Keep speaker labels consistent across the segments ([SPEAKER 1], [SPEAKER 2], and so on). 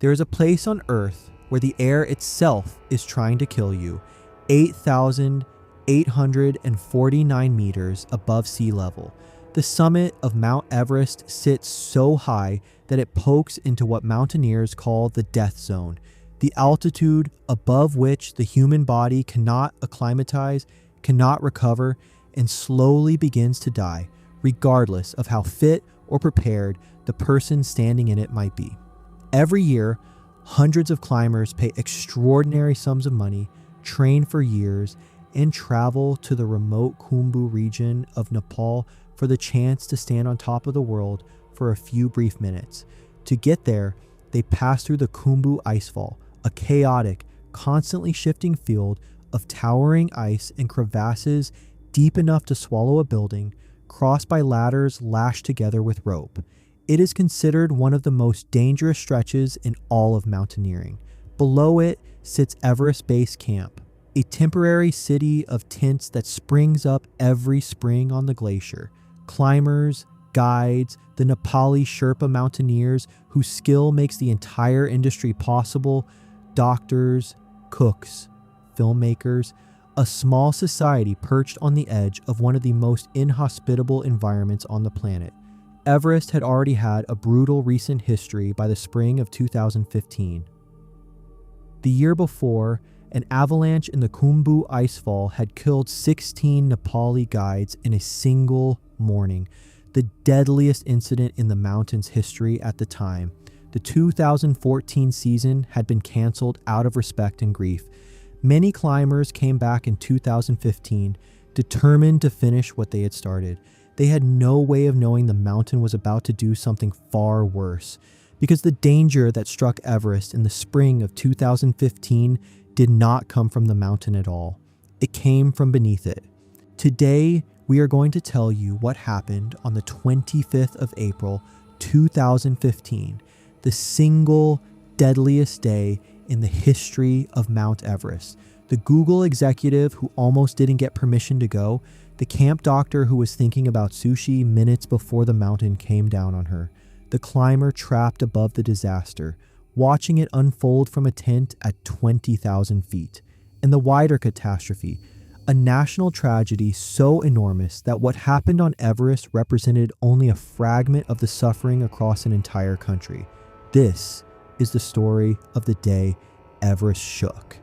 [SPEAKER 1] There is a place on Earth where the air itself is trying to kill you, 8,849 meters above sea level. The summit of Mount Everest sits so high that it pokes into what mountaineers call the death zone, the altitude above which the human body cannot acclimatize, cannot recover, and slowly begins to die, regardless of how fit or prepared the person standing in it might be. Every year, hundreds of climbers pay extraordinary sums of money, train for years, and travel to the remote Khumbu region of Nepal for the chance to stand on top of the world for a few brief minutes. To get there, they pass through the Khumbu icefall, a chaotic, constantly shifting field of towering ice and crevasses deep enough to swallow a building, crossed by ladders lashed together with rope. It is considered one of the most dangerous stretches in all of mountaineering. Below it sits Everest Base Camp, a temporary city of tents that springs up every spring on the glacier. Climbers, guides, the Nepali Sherpa mountaineers whose skill makes the entire industry possible, doctors, cooks, filmmakers, a small society perched on the edge of one of the most inhospitable environments on the planet. Everest had already had a brutal recent history by the spring of 2015. The year before, an avalanche in the Khumbu icefall had killed 16 Nepali guides in a single morning, the deadliest incident in the mountain's history at the time. The 2014 season had been canceled out of respect and grief. Many climbers came back in 2015, determined to finish what they had started. They had no way of knowing the mountain was about to do something far worse, because the danger that struck Everest in the spring of 2015 did not come from the mountain at all. It came from beneath it. Today, we are going to tell you what happened on the 25th of April, 2015, the single deadliest day in the history of Mount Everest. The Google executive who almost didn't get permission to go, the camp doctor who was thinking about sushi minutes before the mountain came down on her, the climber trapped above the disaster, watching it unfold from a tent at 20,000 feet, and the wider catastrophe, a national tragedy so enormous that what happened on Everest represented only a fragment of the suffering across an entire country. This is the story of the day Everest shook.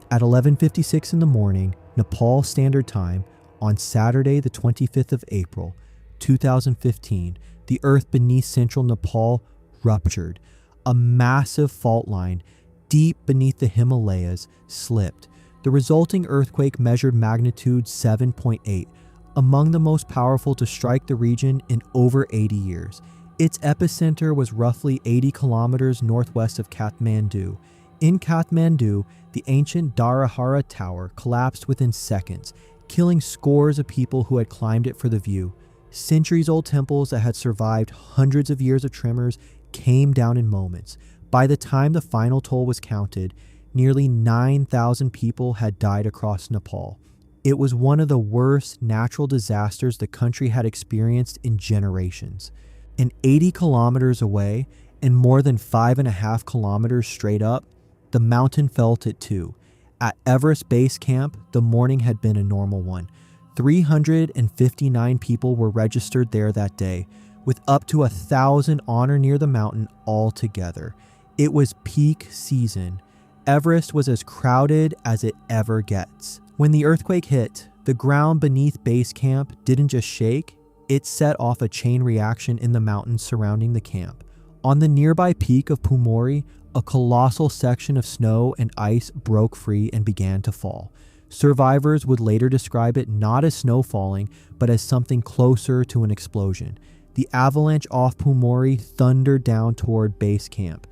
[SPEAKER 1] At 11:56 in the morning, Nepal Standard Time, on Saturday the 25th of April, 2015, the earth beneath central Nepal ruptured. A massive fault line deep beneath the Himalayas slipped. The resulting earthquake measured magnitude 7.8, among the most powerful to strike the region in over 80 years. Its epicenter was roughly 80 kilometers northwest of Kathmandu. In Kathmandu, the ancient Dharahara Tower collapsed within seconds, killing scores of people who had climbed it for the view. Centuries-old temples that had survived hundreds of years of tremors came down in moments. By the time the final toll was counted, nearly 9,000 people had died across Nepal. It was one of the worst natural disasters the country had experienced in generations. And 80 kilometers away, and more than 5.5 kilometers straight up, the mountain felt it too. At Everest Base Camp, the morning had been a normal one. 359 people were registered there that day, with up to 1,000 on or near the mountain altogether. It was peak season. Everest was as crowded as it ever gets. When the earthquake hit, the ground beneath base camp didn't just shake, it set off a chain reaction in the mountains surrounding the camp. On the nearby peak of Pumori, a colossal section of snow and ice broke free and began to fall. Survivors would later describe it not as snow falling, but as something closer to an explosion. The avalanche off Pumori thundered down toward base camp,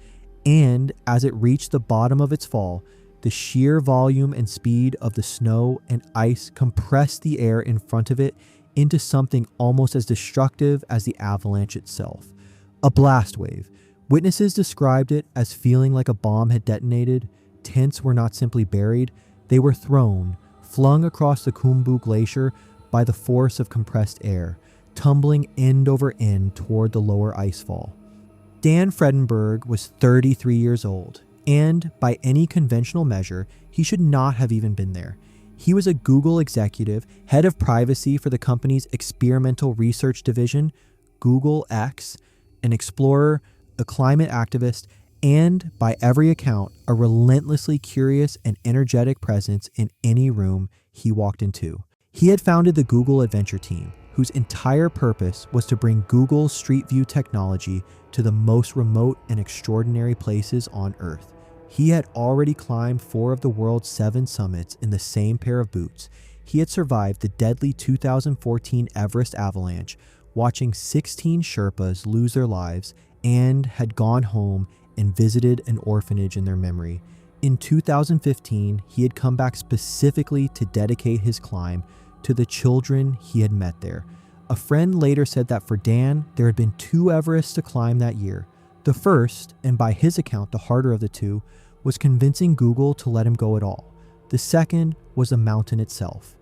[SPEAKER 1] and as it reached the bottom of its fall, the sheer volume and speed of the snow and ice compressed the air in front of it into something almost as destructive as the avalanche itself. A blast wave. Witnesses described it as feeling like a bomb had detonated. Tents were not simply buried, they were flung across the Khumbu Glacier by the force of compressed air, tumbling end over end toward the lower icefall. Dan Fredenberg was 33 years old, and by any conventional measure, he should not have even been there. He was a Google executive, head of privacy for the company's experimental research division, Google X, an explorer, a climate activist, and, by every account, a relentlessly curious and energetic presence in any room he walked into. He had founded the Google Adventure Team, whose entire purpose was to bring Google's Street View technology to the most remote and extraordinary places on Earth. He had already climbed 4 of the world's 7 summits in the same pair of boots. He had survived the deadly 2014 Everest avalanche, watching 16 Sherpas lose their lives, and had gone home and visited an orphanage in their memory. In 2015, he had come back specifically to dedicate his climb to the children he had met there. A friend later said that for Dan, there had been 2 Everests to climb that year. The first, and by his account the harder of the 2, was convincing Google to let him go at all. The second was the mountain itself.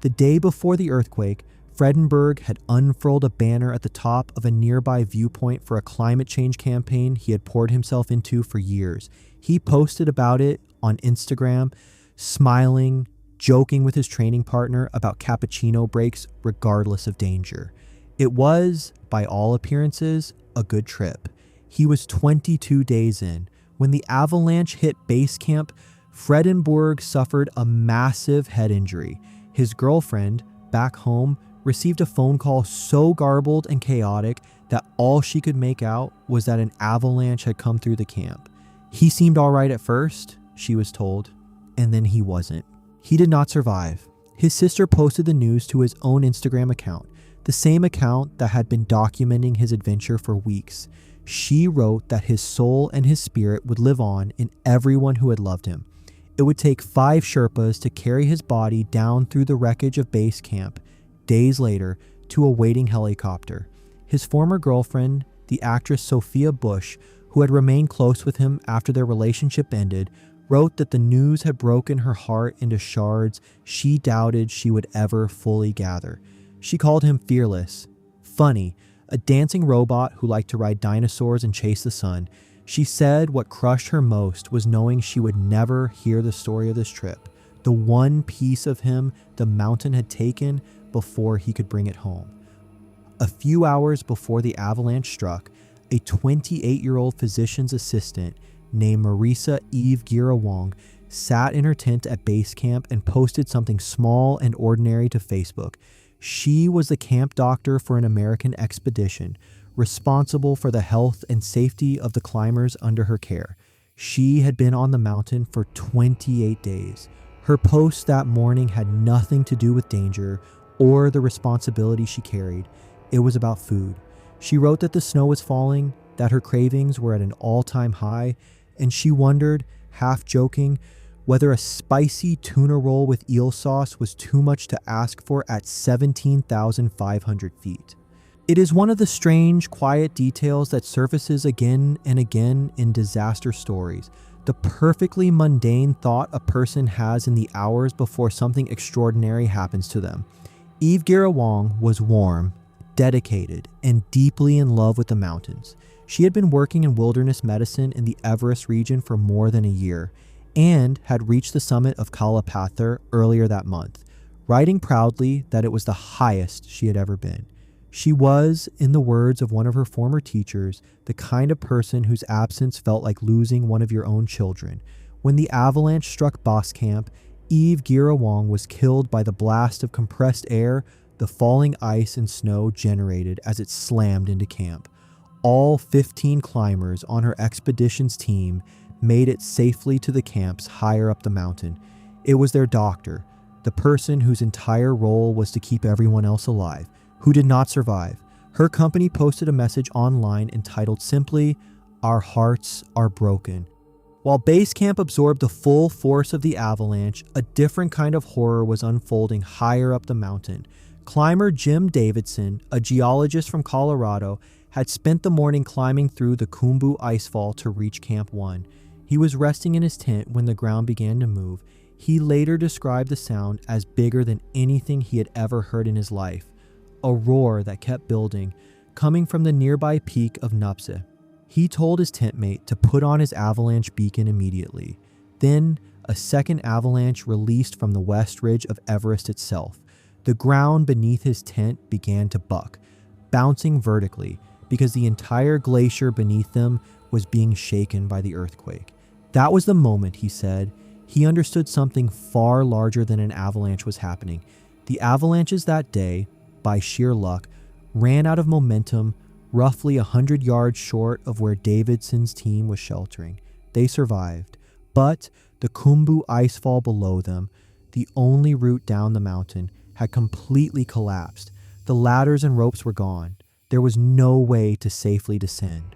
[SPEAKER 1] The day before the earthquake, Fredenberg had unfurled a banner at the top of a nearby viewpoint for a climate change campaign he had poured himself into for years. He posted about it on Instagram, smiling, joking with his training partner about cappuccino breaks regardless of danger. It was, by all appearances, a good trip. He was 22 days in. When the avalanche hit base camp, Fredenberg suffered a massive head injury. His girlfriend, back home, received a phone call so garbled and chaotic that all she could make out was that an avalanche had come through the camp. He seemed all right at first, she was told, and then he wasn't. He did not survive. His sister posted the news to his own Instagram account, the same account that had been documenting his adventure for weeks. She wrote that his soul and his spirit would live on in everyone who had loved him. It would take 5 Sherpas to carry his body down through the wreckage of base camp, days later, to a waiting helicopter. His former girlfriend, the actress Sophia Bush, who had remained close with him after their relationship ended, wrote that the news had broken her heart into shards she doubted she would ever fully gather. She called him fearless, funny, a dancing robot who liked to ride dinosaurs and chase the sun. She said what crushed her most was knowing she would never hear the story of this trip, the one piece of him the mountain had taken before he could bring it home. A few hours before the avalanche struck, a 28-year-old physician's assistant named Marisa Eve Girawong sat in her tent at base camp and posted something small and ordinary to Facebook. She was the camp doctor for an American expedition, responsible for the health and safety of the climbers under her care. She had been on the mountain for 28 days. Her post that morning had nothing to do with danger or the responsibility she carried. It was about food. She wrote that the snow was falling, that her cravings were at an all-time high, and she wondered, half joking, whether a spicy tuna roll with eel sauce was too much to ask for at 17,500 feet. It is one of the strange, quiet details that surfaces again and again in disaster stories. The perfectly mundane thought a person has in the hours before something extraordinary happens to them. Eve Girawong was warm, dedicated, and deeply in love with the mountains. She had been working in wilderness medicine in the Everest region for more than a year and had reached the summit of Kalapathar earlier that month, writing proudly that it was the highest she had ever been. She was, in the words of one of her former teachers, the kind of person whose absence felt like losing one of your own children. When the avalanche struck base camp, Eve Girawong was killed by the blast of compressed air the falling ice and snow generated as it slammed into camp. All 15 climbers on her expedition's team made it safely to the camps higher up the mountain. It was their doctor, the person whose entire role was to keep everyone else alive, who did not survive. Her company posted a message online entitled simply, "Our hearts are broken." While base camp absorbed the full force of the avalanche, a different kind of horror was unfolding higher up the mountain. Climber Jim Davidson, a geologist from Colorado, had spent the morning climbing through the Khumbu icefall to reach Camp 1. He was resting in his tent when the ground began to move. He later described the sound as bigger than anything he had ever heard in his life, a roar that kept building, coming from the nearby peak of Nuptse. He told his tent mate to put on his avalanche beacon immediately. Then, a second avalanche released from the west ridge of Everest itself. The ground beneath his tent began to buck, bouncing vertically because the entire glacier beneath them was being shaken by the earthquake. That was the moment, he said, he understood something far larger than an avalanche was happening. The avalanches that day, by sheer luck, ran out of momentum roughly 100 yards short of where Davidson's team was sheltering. They survived, but the Khumbu icefall below them, the only route down the mountain, had completely collapsed. The ladders and ropes were gone. There was no way to safely descend.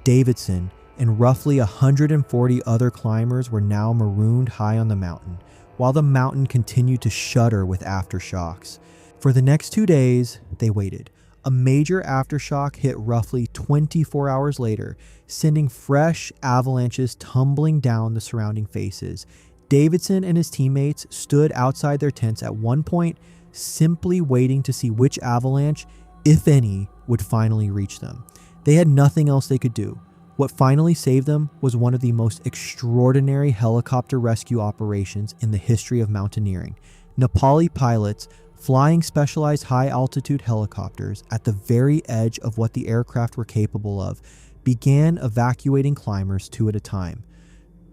[SPEAKER 1] Davidson and roughly 140 other climbers were now marooned high on the mountain, while the mountain continued to shudder with aftershocks. For the next 2 days, they waited. A major aftershock hit roughly 24 hours later, sending fresh avalanches tumbling down the surrounding faces. Davidson and his teammates stood outside their tents at one point, simply waiting to see which avalanche, if any, would finally reach them. They had nothing else they could do. What finally saved them was one of the most extraordinary helicopter rescue operations in the history of mountaineering. Nepali pilots flying specialized high-altitude helicopters at the very edge of what the aircraft were capable of began evacuating climbers two at a time.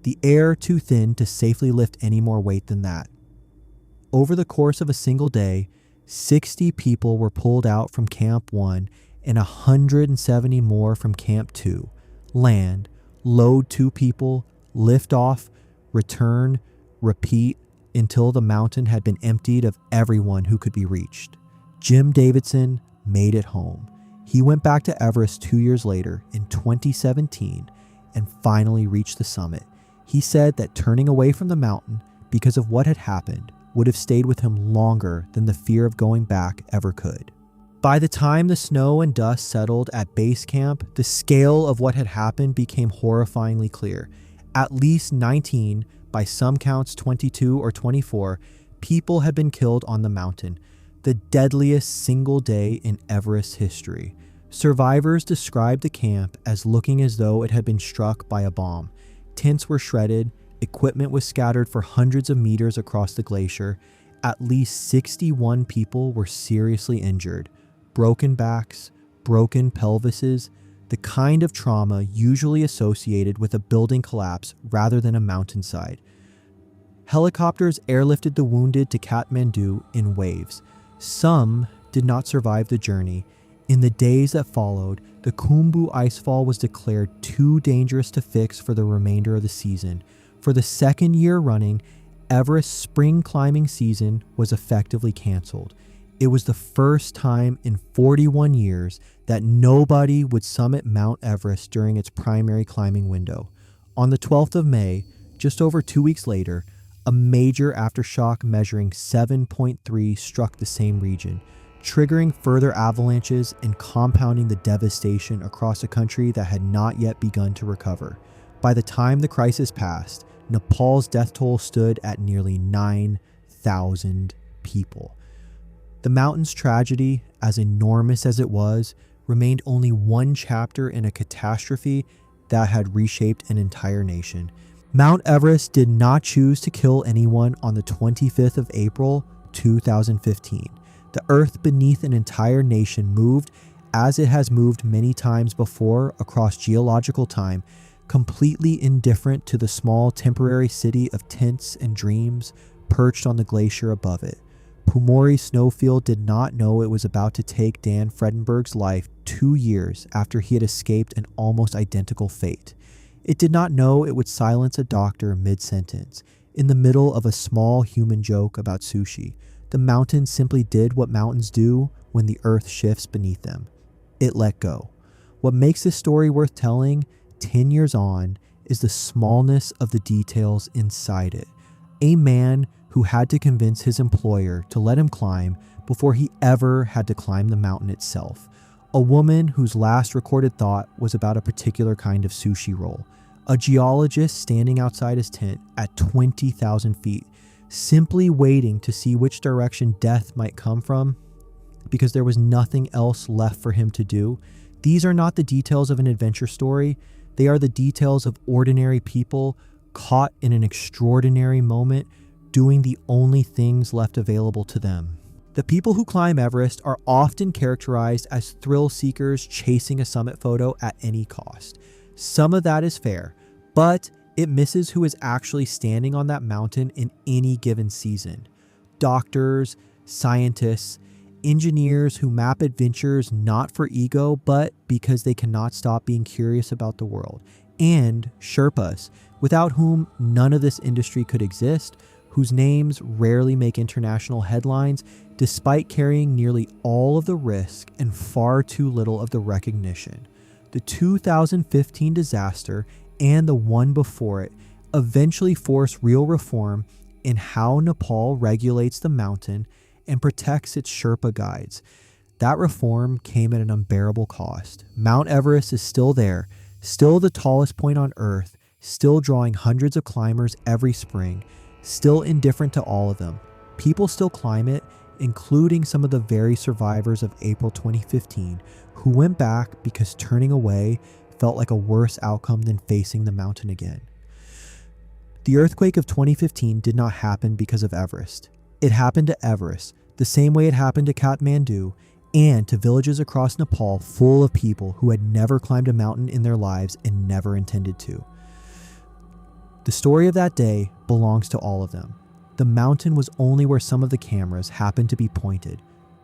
[SPEAKER 1] The air too thin to safely lift any more weight than that. Over the course of a single day, 60 people were pulled out from Camp 1 and 170 more from Camp 2. Land, load 2 people, lift off, return, repeat until the mountain had been emptied of everyone who could be reached. Jim Davidson made it home. He went back to Everest 2 years later in 2017 and finally reached the summit. He said that turning away from the mountain because of what had happened would have stayed with him longer than the fear of going back ever could. By the time the snow and dust settled at base camp, the scale of what had happened became horrifyingly clear. At least 19, by some counts 22 or 24, people had been killed on the mountain, the deadliest single day in Everest history. Survivors described the camp as looking as though it had been struck by a bomb. Tents were shredded, equipment was scattered for hundreds of meters across the glacier. At least 61 people were seriously injured. Broken backs, broken pelvises, the kind of trauma usually associated with a building collapse rather than a mountainside. Helicopters airlifted the wounded to Kathmandu in waves. Some did not survive the journey. In the days that followed, the Khumbu icefall was declared too dangerous to fix for the remainder of the season. For the second year running, Everest's spring climbing season was effectively canceled. It was the first time in 41 years that nobody would summit Mount Everest during its primary climbing window. On the 12th of May, just over 2 weeks later, a major aftershock measuring 7.3 struck the same region, triggering further avalanches and compounding the devastation across a country that had not yet begun to recover. By the time the crisis passed, Nepal's death toll stood at nearly 9,000 people. The mountain's tragedy, as enormous as it was, remained only one chapter in a catastrophe that had reshaped an entire nation. Mount Everest did not choose to kill anyone on the 25th of April, 2015. The earth beneath an entire nation moved, as it has moved many times before across geological time, completely indifferent to the small temporary city of tents and dreams perched on the glacier above it. Pumori Snowfield did not know it was about to take Dan Fredenberg's life 2 years after he had escaped an almost identical fate. It did not know it would silence a doctor mid-sentence, in the middle of a small human joke about sushi. The mountain simply did what mountains do when the earth shifts beneath them. It let go. What makes this story worth telling 10 years on is the smallness of the details inside it. A man who had to convince his employer to let him climb before he ever had to climb the mountain itself. A woman whose last recorded thought was about a particular kind of sushi roll. A geologist standing outside his tent at 20,000 feet, simply waiting to see which direction death might come from because there was nothing else left for him to do. These are not the details of an adventure story. They are the details of ordinary people caught in an extraordinary moment, doing the only things left available to them. The people who climb Everest are often characterized as thrill seekers chasing a summit photo at any cost. Some of that is fair, but it misses who is actually standing on that mountain in any given season. Doctors, scientists, engineers who map adventures not for ego, but because they cannot stop being curious about the world. And Sherpas, without whom none of this industry could exist, whose names rarely make international headlines, despite carrying nearly all of the risk and far too little of the recognition. The 2015 disaster and the one before it eventually forced real reform in how Nepal regulates the mountain and protects its Sherpa guides. That reform came at an unbearable cost. Mount Everest is still there, still the tallest point on Earth, still drawing hundreds of climbers every spring, still indifferent to all of them. People still climb it, including some of the very survivors of April 2015, who went back because turning away felt like a worse outcome than facing the mountain again. The earthquake of 2015 did not happen because of Everest. It happened to Everest, the same way it happened to Kathmandu, and to villages across Nepal full of people who had never climbed a mountain in their lives and never intended to. The story of that day belongs to all of them. The mountain was only where some of the cameras happened to be pointed.